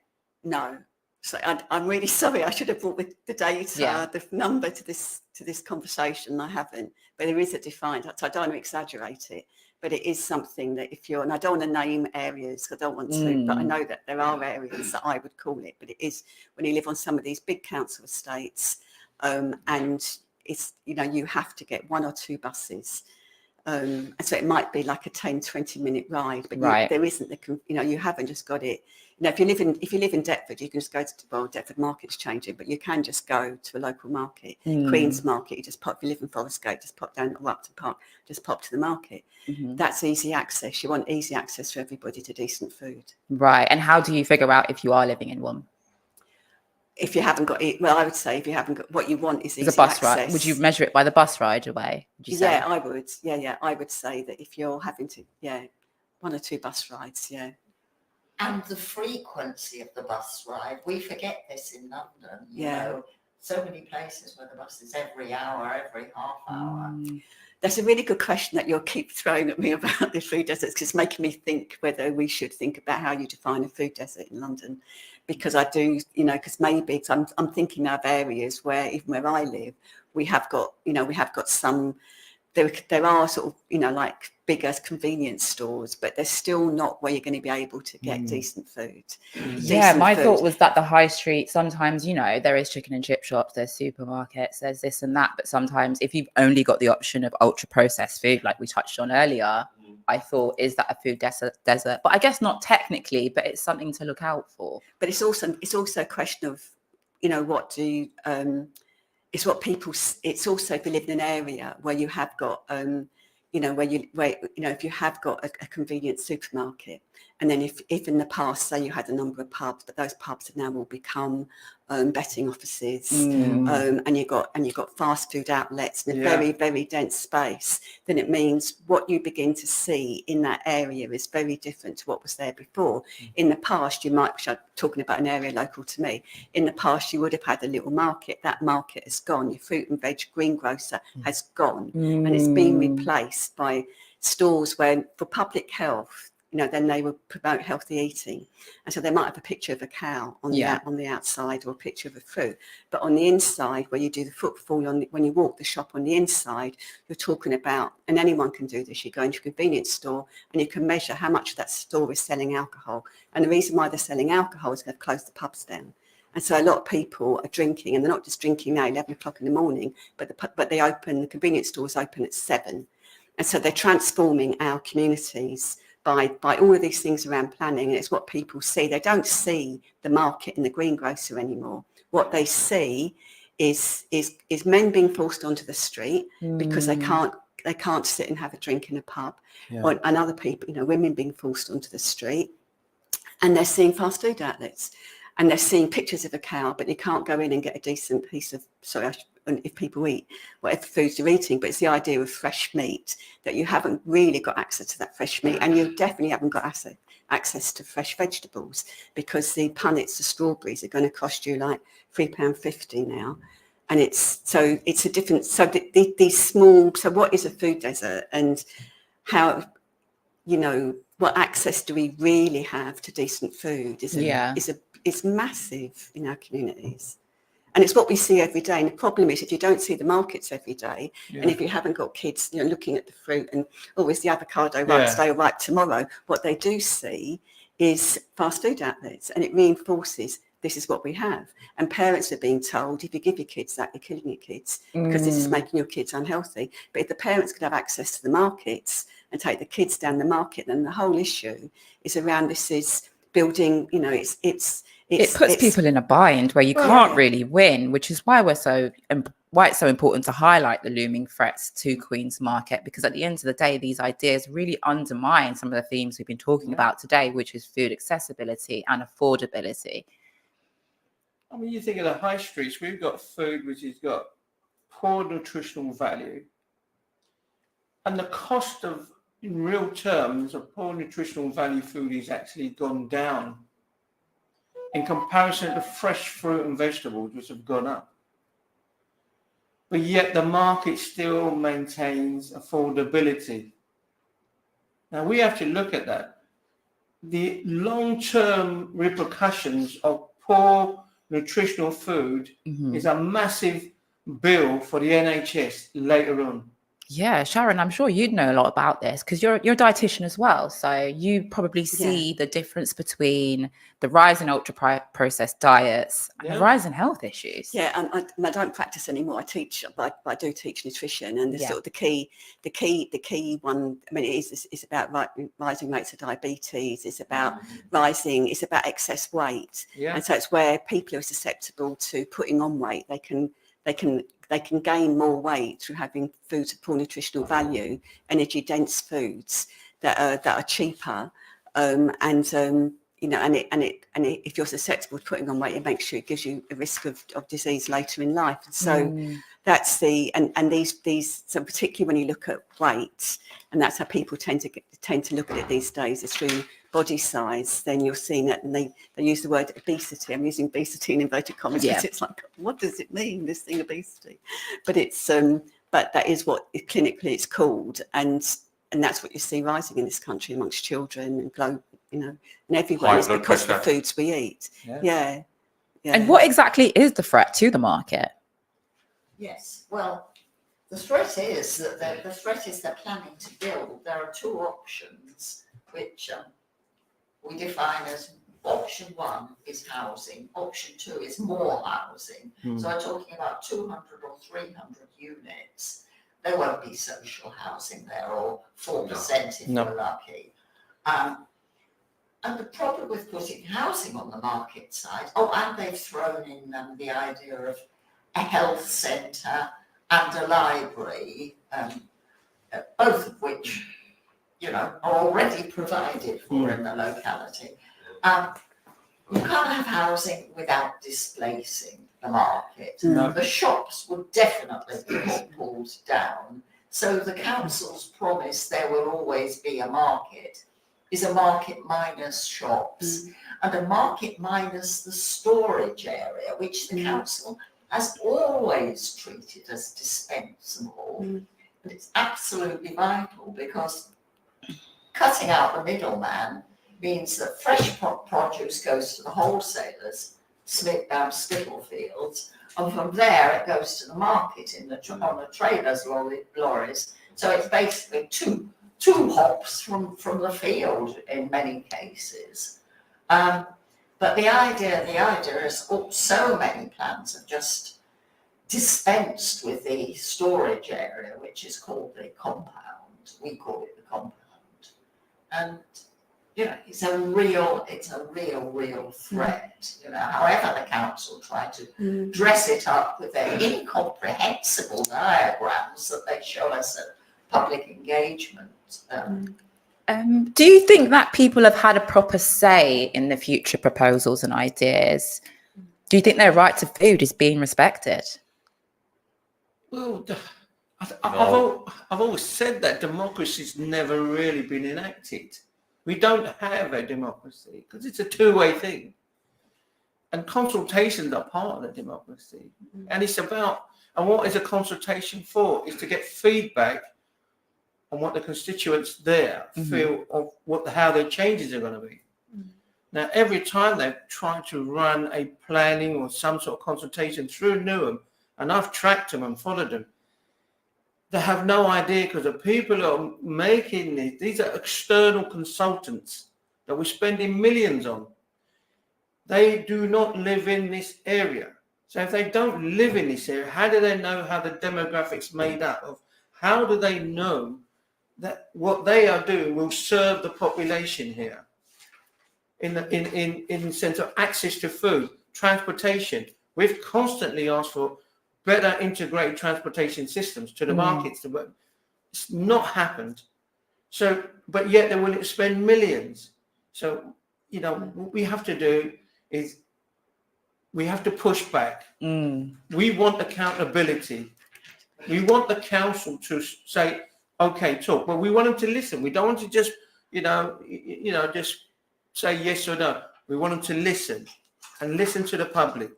No. So I'm really sorry. I should have brought the data, the number to this conversation. I haven't, but there is a defined. So I don't want to exaggerate it, but it is something that and I don't want to name areas. I don't want to, but I know that there are areas that I would call it. But it is when you live on some of these big council estates, and it's you have to get 1 or 2 buses. And so it might be like a 10-20 minute ride, but there isn't you haven't just got it. If you live in Deptford, you can just go to Deptford Market's changing, but you can just go to a local market, Queen's Market. You just pop. If you live in Forest Gate, just pop down or Upton Park, just pop to the market. That's easy access. You want easy access for everybody to decent food. Right. And how do you figure out if you are living in one? If you haven't got it, well, I would say if you haven't got what you want is easy a bus access. ride. Would you measure it by the bus ride away? Would you say? Yeah, I would. Yeah. I would say that if you're having to, 1 or 2 bus rides, And the frequency of the bus ride, we forget this in London. You know, so many places where the bus is every hour, every half hour. That's a really good question that you'll keep throwing at me about the food deserts, because it's making me think whether we should think about how you define a food desert in London. Because I do, because maybe I'm thinking of areas where, even where I live, we have got some, there are sort of, like bigger convenience stores, but they're still not where you're going to be able to get decent food. My thought was that the high street, sometimes, there is chicken and chip shops, there's supermarkets, there's this and that. But sometimes if you've only got the option of ultra processed food, like we touched on earlier, I thought, is that a food desert? But I guess not technically, but it's something to look out for. But it's also a question of, what do it's what people. It's also if you live in an area where you have got, if you have got a convenient supermarket, and then if in the past, say you had a number of pubs, but those pubs have now all become betting offices, and you've got fast food outlets in a very, very dense space, then it means what you begin to see in that area is very different to what was there before. In the past, I'm talking about an area local to me, in the past you would have had a little market. That market has gone. Your fruit and veg greengrocer has gone, and it's been replaced by stores where, for public health, then they would promote healthy eating. And so they might have a picture of a cow on the outside, or a picture of a fruit. But on the inside, where you do the footfall, when you walk the shop on the inside, you're talking about, and anyone can do this, you go into a convenience store and you can measure how much that store is selling alcohol. And the reason why they're selling alcohol is they've closed the pubs down. And so a lot of people are drinking, and they're not just drinking now 11 o'clock in the morning, but the convenience stores open at 7. And so they're transforming our communities by all of these things around planning. And it's what people see. They don't see the market and the greengrocer anymore. What they see is men being forced onto the street because they can't sit and have a drink in a pub, and other people, women being forced onto the street, and they're seeing fast food outlets, and they're seeing pictures of a cow, but you can't go in and get a decent piece of, if people eat whatever foods they're eating, but it's the idea of fresh meat, that you haven't really got access to that fresh meat, and you definitely haven't got access to fresh vegetables, because the punnets, the strawberries, are going to cost you like £3.50 now. And it's a different, these small, so what is a food desert, and how, what access do we really have to decent food is massive in our communities. And it's what we see every day. And the problem is, if you don't see the markets every day, and if you haven't got kids, looking at the fruit and, is the avocado ripe today or ripe tomorrow, what they do see is fast food outlets, and it reinforces this is what we have. And parents are being told, if you give your kids that, you're killing your kids, because this is making your kids unhealthy. But if the parents could have access to the markets and take the kids down the market, then the whole issue is around this is building, it puts people in a bind where you can't really win, which is why why it's so important to highlight the looming threats to Queen's Market, because at the end of the day, these ideas really undermine some of the themes we've been talking about today, which is food accessibility and affordability. I mean, you think of the high streets, we've got food which has got poor nutritional value, and the cost of, in real terms, of poor nutritional value food is actually gone down in comparison to fresh fruit and vegetables, which have gone up. But yet the market still maintains affordability. Now we have to look at that. The long-term repercussions of poor nutritional food is a massive bill for the NHS later on. Yeah, Sharon, I'm sure you'd know a lot about this because you're a dietitian as well. So you probably see the difference between the rise in ultra-processed diets and the rise in health issues. Yeah, I don't practice anymore. I teach, but I do teach nutrition, and the sort of the key one. I mean, it's about rising rates of diabetes. It's about it's about excess weight, and so it's where people are susceptible to putting on weight. They can gain more weight through having foods of poor nutritional value, energy dense foods that are cheaper, if you're susceptible to putting on weight, it makes sure it gives you a risk of disease later in life. And so that's these so particularly when you look at weight, and that's how people tend to look at it these days, is through body size. Then you're seeing that, and they use the word obesity. I'm using obesity in inverted commas because it's like, what does it mean, this thing obesity? But it's but that is what clinically it's called, and that's what you see rising in this country amongst children and global, and everywhere. It's because of the foods we eat. Yeah. And what exactly is the threat to the market? Yes, well, the threat is that they're planning to build. There are two options which we define as option one is housing, option two is more housing. So I'm talking about 200 or 300 units. There won't be social housing there, or 4% if you're lucky. And the problem with putting housing on the market side, and they've thrown in the idea of a health centre and a library, both of which, are already provided for in the locality. You can't have housing without displacing the market. The shops would definitely be pulled down. So the council's promise there will always be a market is a market minus shops and a market minus the storage area, which the council has always treated as dispensable. And it's absolutely vital, because cutting out the middleman means that fresh produce goes to the wholesalers, Spittlefields, and from there it goes to the market on the trailers' lorries. So it's basically two hops from the field in many cases. But the idea is so many plans have just dispensed with the storage area, which is called the compound. We call it the compound. And it's a real threat. However the council try to dress it up with their incomprehensible diagrams that they show us at public engagement. Do you think that people have had a proper say in the future proposals and ideas? Do you think their right to food is being respected? Well, I've always said that democracy's never really been enacted. We don't have a democracy because it's a two-way thing. And consultations are part of the democracy. And it's about, and what is a consultation for? Is to get feedback on what the constituents there feel of how their changes are going to be. Now, every time they've tried to run a planning or some sort of consultation through Newham, and I've tracked them and followed them, they have no idea, because the people who are making these are external consultants that we're spending millions on. They do not live in this area. So if they don't live in this area, how do they know how the demographics made up of? How do they know that what they are doing will serve the population here? in the sense of access to food, transportation. We've constantly asked for better integrated transportation systems to the markets. It's not happened. So, but yet they're willing to spend millions. So, what we have to do is we have to push back. We want accountability. We want the council to say, okay, talk, but we want them to listen. We don't want to just, just say yes or no. We want them to listen and listen to the public.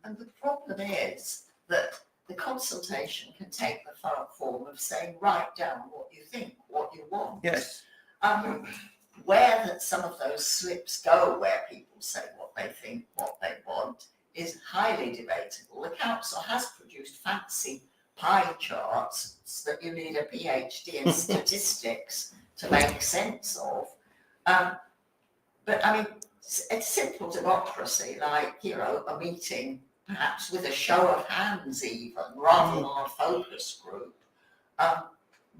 And the problem is that the consultation can take the form of saying, write down what you think, what you want. Yes. Where that some of those slips go, where people say what they think, what they want, is highly debatable. The council has produced fancy pie charts that you need a PhD in statistics to make sense of. But I mean, it's simple democracy, like, a meeting, perhaps with a show of hands even, rather than a focus group.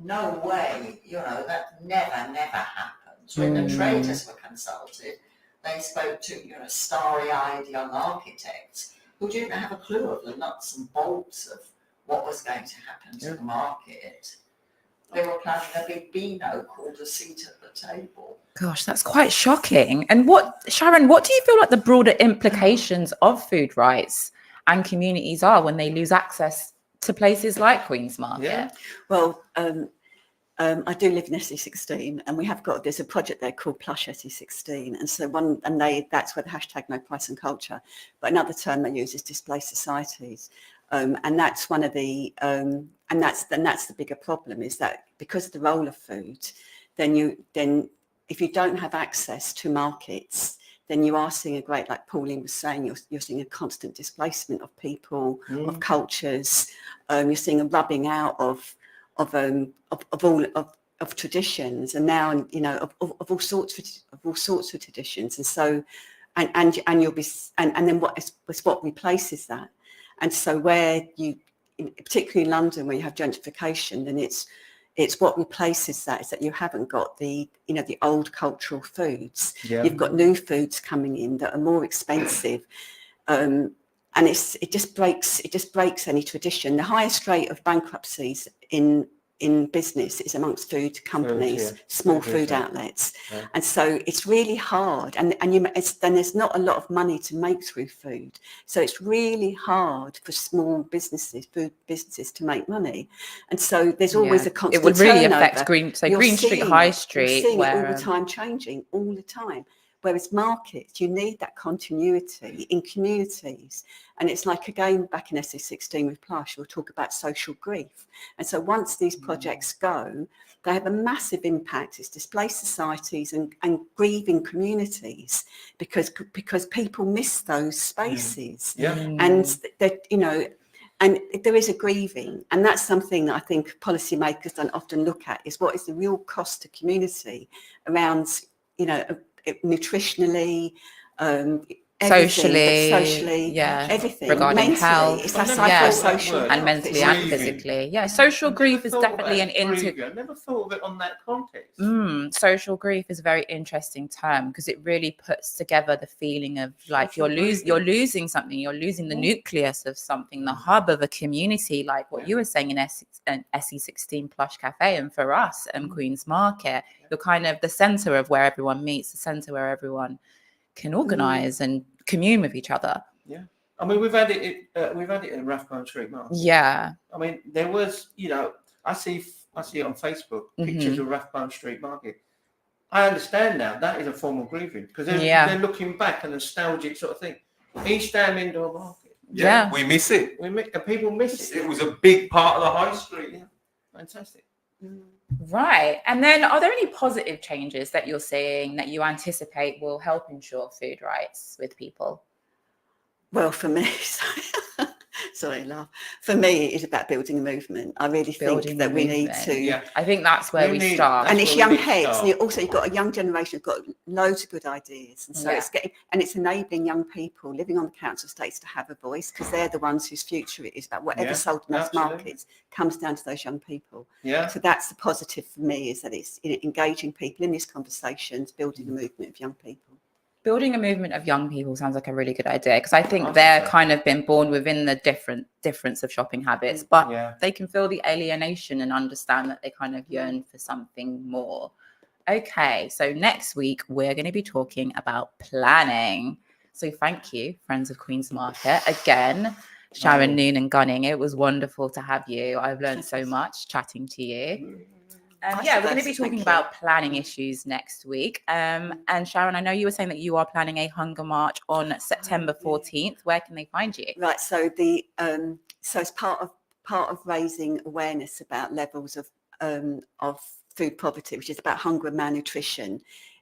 No way, that never happens. When the traders were consulted, they spoke to, starry-eyed young architects who didn't have a clue of the nuts and bolts of what was going to happen to the market. They were planning a big Beano called a seat at the table. Gosh, that's quite shocking. And Sharon, what do you feel like the broader implications of food rights and communities are when they lose access to places like Queen's Market? Yeah. Well, I do live in SE16, and there's a project there called Plush SE16, and so that's where the hashtag No Price and Culture. But another term they use is displaced societies, and that's one of the and that's the bigger problem, is that because of the role of food, then if you don't have access to markets, then you are seeing like Pauline was saying, you're seeing a constant displacement of people, of cultures. You're seeing a rubbing out of traditions, and now of all sorts of traditions, and so and you'll be and then what replaces that, and so where particularly in London, where you have gentrification, then it's what replaces that is that you haven't got the old cultural foods. You've got new foods coming in that are more expensive, and it just breaks any tradition. The highest rate of bankruptcies in business is amongst food companies, small food outlets, and so it's really hard. And then there's not a lot of money to make through food, so it's really hard for small businesses, food businesses, to make money. And so there's always a constant. It would really turnover. affect Green Street, High Street, You're seeing it all the time, changing all the time. Whereas markets, you need that continuity in communities. And it's like, again, back in SE16 with Plush, we'll talk about social grief. And so once these projects go, they have a massive impact. It's displaced societies and grieving communities because people miss those spaces. And that, and there is a grieving. And that's something that I think policymakers don't often look at, is what is the real cost to community around, nutritionally, socially, everything, regarding mentally, health, it's that psychosocial and mentally and physically. Social grief is definitely an I never thought of it on that context. Social grief is a very interesting term because it really puts together the feeling of like you're losing something, you're losing the nucleus of something, the hub of a community, like what you were saying in SE16 Plush Cafe, and for us and Queen's Market, you're kind of the center of where everyone meets, the center where everyone can organize and commune with each other. I mean, we've had it in Rathbone Street Market. I mean, there was, I see it on Facebook, pictures of Rathbone Street Market. I understand now that is a form of grieving because they're looking back, a nostalgic sort of thing. East Ham Indoor Market. We miss it. People miss it. It was a big part of the high street. Fantastic. Right. And then are there any positive changes that you're seeing that you anticipate will help ensure food rights with people? Well, for me, sorry, laugh. For me, it's about building a movement. I really think that we need to. I think that's where we start. And it's young heads. And you've got a young generation who've got loads of good ideas. And so it's enabling young people living on the council estates to have a voice, because they're the ones whose future it is about. Whatever sold in those markets comes down to those young people. So that's the positive for me, is that it's engaging people in these conversations, building a movement of young people. Building a movement of young people sounds like a really good idea, because I think I think they're so. kind of been born within the difference of shopping habits, but Yeah. they can feel the alienation and understand that they kind of yearn for something more. Okay, so next week we're going to be talking about planning. So thank you, Friends of Queen's Market, again, Sharon Noonan Gunning. It was wonderful to have you. I've learned so much chatting to you. Yeah, we're going to be talking about planning issues next week. And Sharon, I know you were saying that you are planning a hunger march on September 14th. Where can they find you? Right. So so it's part of raising awareness about levels of food poverty, which is about hunger and malnutrition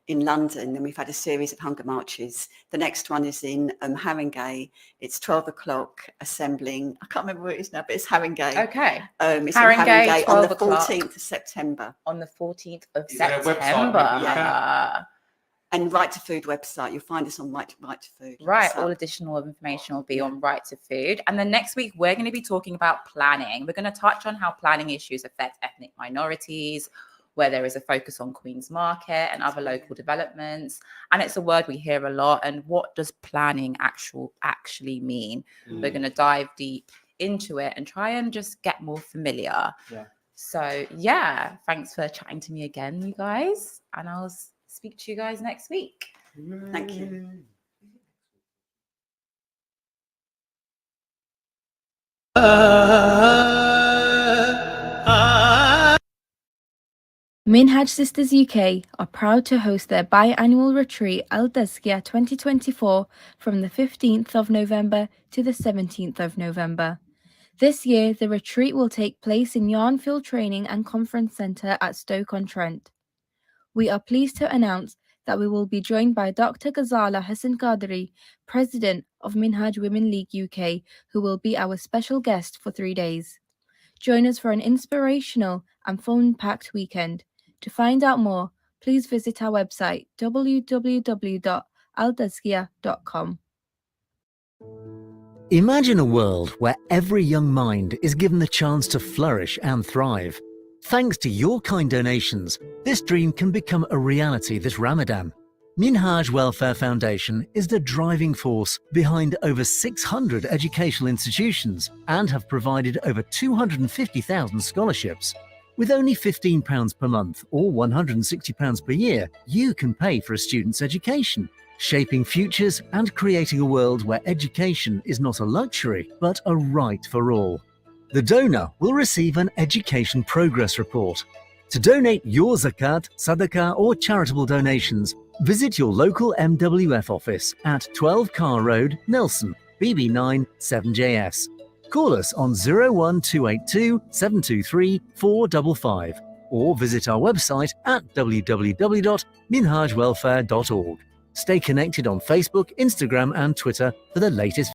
in London. And we've had a series of hunger marches. The next one is in Haringey. It's 12 o'clock assembling. I can't remember where it is now, but it's Haringey. Okay. It's Haringey, in Haringey on the 12 14th of September. On the 14th of Is there a website September. we can look at? And Right to Food website. You'll find us on Right to Food. Right. So- All additional information will be on Right to Food. And then next week, we're going to be talking about planning. We're going to touch on how planning issues affect ethnic minorities, where there is a focus on Queen's Market and other local developments. And it's a word we hear a lot. And what does planning actually mean? We're going to dive deep into it and try and just get more familiar. Yeah. So, yeah, thanks for chatting to me again, you guys. And I'll speak to you guys next week. Thank you. Minhaj Sisters UK are proud to host their biannual retreat Al Tazkiyah 2024 from the 15th of November to the 17th of November. This year, the retreat will take place in Yarnfield Training and Conference Centre at Stoke-on-Trent. We are pleased to announce that we will be joined by Dr. Ghazala Hassan Qadri, President of Minhaj Women League UK, who will be our special guest for 3 days. Join us for an inspirational and fun-packed weekend. To find out more, please visit our website www.altazkiyah.com. Imagine a world where every young mind is given the chance to flourish and thrive. Thanks to your kind donations, this dream can become a reality this Ramadan. Minhaj Welfare Foundation is the driving force behind over 600 educational institutions and have provided over 250,000 scholarships. With only £15 per month or £160 per year, you can pay for a student's education, shaping futures and creating a world where education is not a luxury, but a right for all. The donor will receive an education progress report. To donate your zakat, sadaqah or charitable donations, visit your local MWF office at 12 Carr Road, Nelson, BB9 7JS. Call us on 01282 723 455 or visit our website at www.minhajwelfare.org. Stay connected on Facebook, Instagram and Twitter for the latest